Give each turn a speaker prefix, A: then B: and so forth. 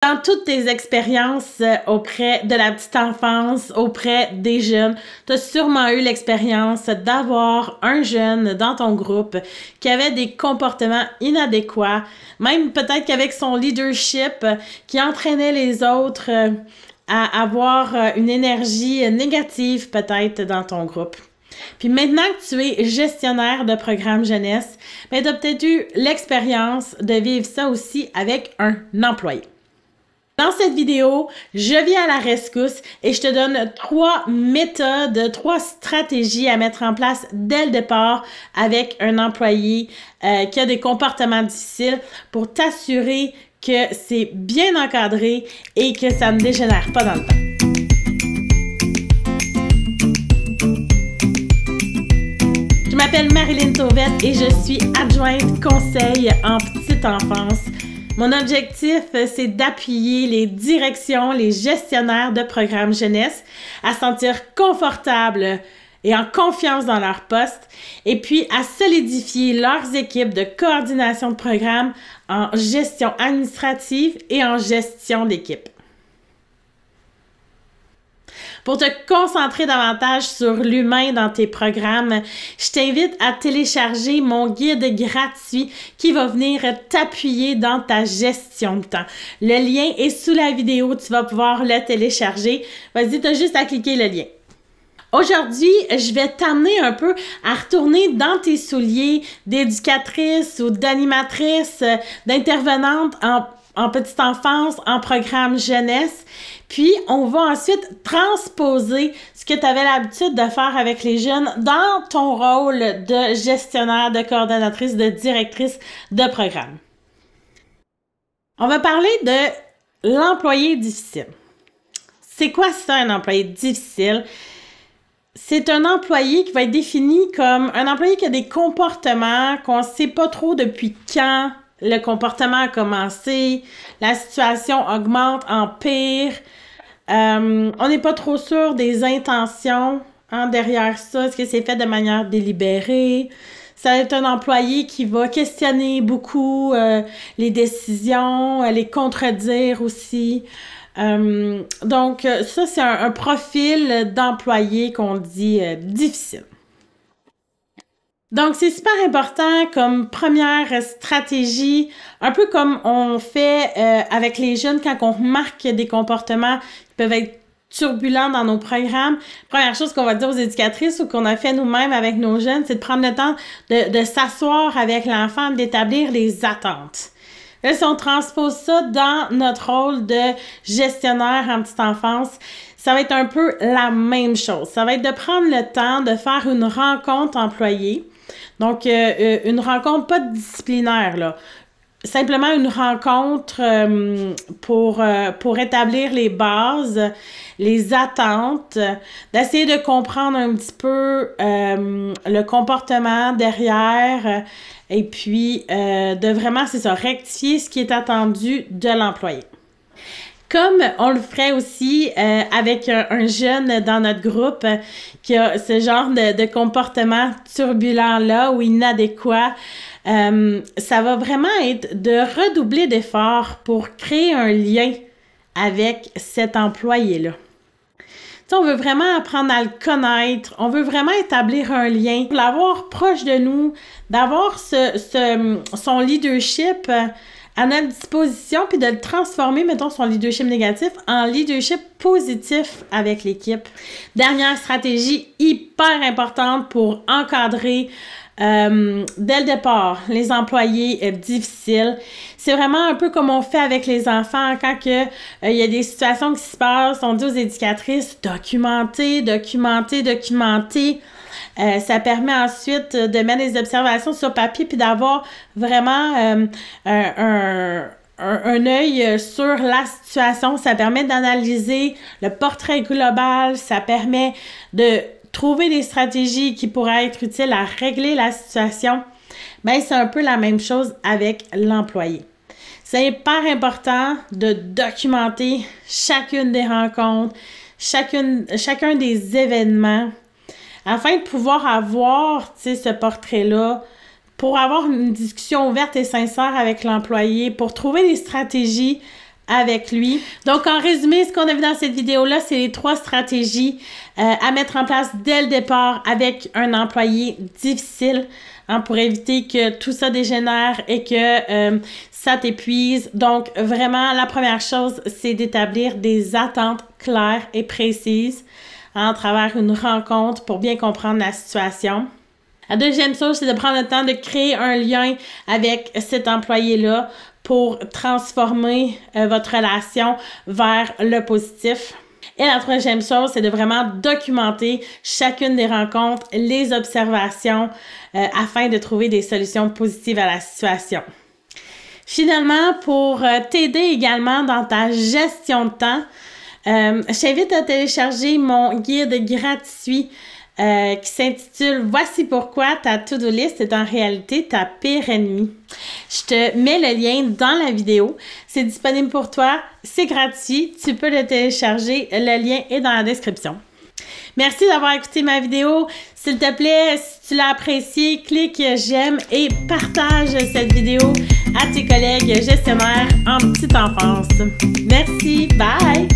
A: Dans toutes tes expériences auprès de la petite enfance, auprès des jeunes, tu as sûrement eu l'expérience d'avoir un jeune dans ton groupe qui avait des comportements inadéquats, même peut-être qu'avec son leadership, qui entraînait les autres à avoir une énergie négative peut-être dans ton groupe. Puis maintenant que tu es gestionnaire de programme jeunesse, ben, tu as peut-être eu l'expérience de vivre ça aussi avec un employé. Dans cette vidéo, je viens à la rescousse et je te donne 3 méthodes, 3 stratégies à mettre en place dès le départ avec un employé qui a des comportements difficiles pour t'assurer que c'est bien encadré et que ça ne dégénère pas dans le temps. Je m'appelle Marilyn Tauvette et je suis adjointe conseil en petite enfance. Mon objectif, c'est d'appuyer les directions, les gestionnaires de programmes jeunesse à se sentir confortables et en confiance dans leur poste et puis à solidifier leurs équipes de coordination de programme en gestion administrative et en gestion d'équipe. Pour te concentrer davantage sur l'humain dans tes programmes, je t'invite à télécharger mon guide gratuit qui va venir t'appuyer dans ta gestion de temps. Le lien est sous la vidéo, tu vas pouvoir le télécharger. Vas-y, tu as juste à cliquer le lien. Aujourd'hui, je vais t'amener un peu à retourner dans tes souliers d'éducatrice ou d'animatrice, d'intervenante en petite enfance, en programme jeunesse. Puis, on va ensuite transposer ce que tu avais l'habitude de faire avec les jeunes dans ton rôle de gestionnaire, de coordonnatrice, de directrice de programme. On va parler de l'employé difficile. C'est quoi ça, un employé difficile? C'est un employé qui va être défini comme un employé qui a des comportements qu'on ne sait pas trop depuis quand le comportement a commencé, la situation augmente, empire. On n'est pas trop sûr des intentions derrière ça. Est-ce que c'est fait de manière délibérée? Ça va être un employé qui va questionner beaucoup les décisions, les contredire aussi. Donc, ça, c'est un profil d'employé qu'on dit difficile. Donc, c'est super important comme première stratégie, un peu comme on fait avec les jeunes quand on remarque des comportements qui peuvent être turbulents dans nos programmes. Première chose qu'on va dire aux éducatrices ou qu'on a fait nous-mêmes avec nos jeunes, c'est de prendre le temps de s'asseoir avec l'enfant, d'établir les attentes. Là, si on transpose ça dans notre rôle de gestionnaire en petite enfance, ça va être un peu la même chose. Ça va être de prendre le temps de faire une rencontre employée. Donc, une rencontre pas disciplinaire, là. Simplement une rencontre pour établir les bases, les attentes, d'essayer de comprendre un petit peu le comportement derrière et puis de vraiment, c'est ça, rectifier ce qui est attendu de l'employé. Comme on le ferait aussi avec un jeune dans notre groupe qui a ce genre de comportement turbulent-là ou inadéquat, ça va vraiment être de redoubler d'efforts pour créer un lien avec cet employé-là. On veut vraiment apprendre à le connaître, on veut vraiment établir un lien, l'avoir proche de nous, d'avoir son leadership à notre disposition, puis de le transformer, mettons, son leadership négatif en leadership positif avec l'équipe. Dernière stratégie hyper importante pour encadrer dès le départ les employés difficiles. C'est vraiment un peu comme on fait avec les enfants quand il y a des situations qui se passent, on dit aux éducatrices documenter. Ça permet ensuite de mettre des observations sur papier puis d'avoir vraiment un œil sur la situation. Ça permet d'analyser le portrait global. Ça permet de trouver des stratégies qui pourraient être utiles à régler la situation. Bien, c'est un peu la même chose avec l'employé. C'est hyper important de documenter chacune des rencontres, chacun des événements, afin de pouvoir avoir, ce portrait-là, pour avoir une discussion ouverte et sincère avec l'employé, pour trouver des stratégies avec lui. Donc, en résumé, ce qu'on a vu dans cette vidéo-là, c'est les 3 stratégies à mettre en place dès le départ avec un employé difficile, hein, pour éviter que tout ça dégénère et que ça t'épuise. Donc, vraiment, la première chose, c'est d'établir des attentes claires et précises, hein, à travers une rencontre pour bien comprendre la situation. La deuxième chose, c'est de prendre le temps de créer un lien avec cet employé-là pour transformer votre relation vers le positif. Et la troisième chose, c'est de vraiment documenter chacune des rencontres, les observations, afin de trouver des solutions positives à la situation. Finalement, pour t'aider également dans ta gestion de temps, je t'invite à télécharger mon guide gratuit qui s'intitule « Voici pourquoi ta to-do list est en réalité ta pire ennemie ». Je te mets le lien dans la vidéo. C'est disponible pour toi. C'est gratuit. Tu peux le télécharger. Le lien est dans la description. Merci d'avoir écouté ma vidéo. S'il te plaît, si tu l'as apprécié, clique j'aime et partage cette vidéo à tes collègues gestionnaires en petite enfance. Merci. Bye!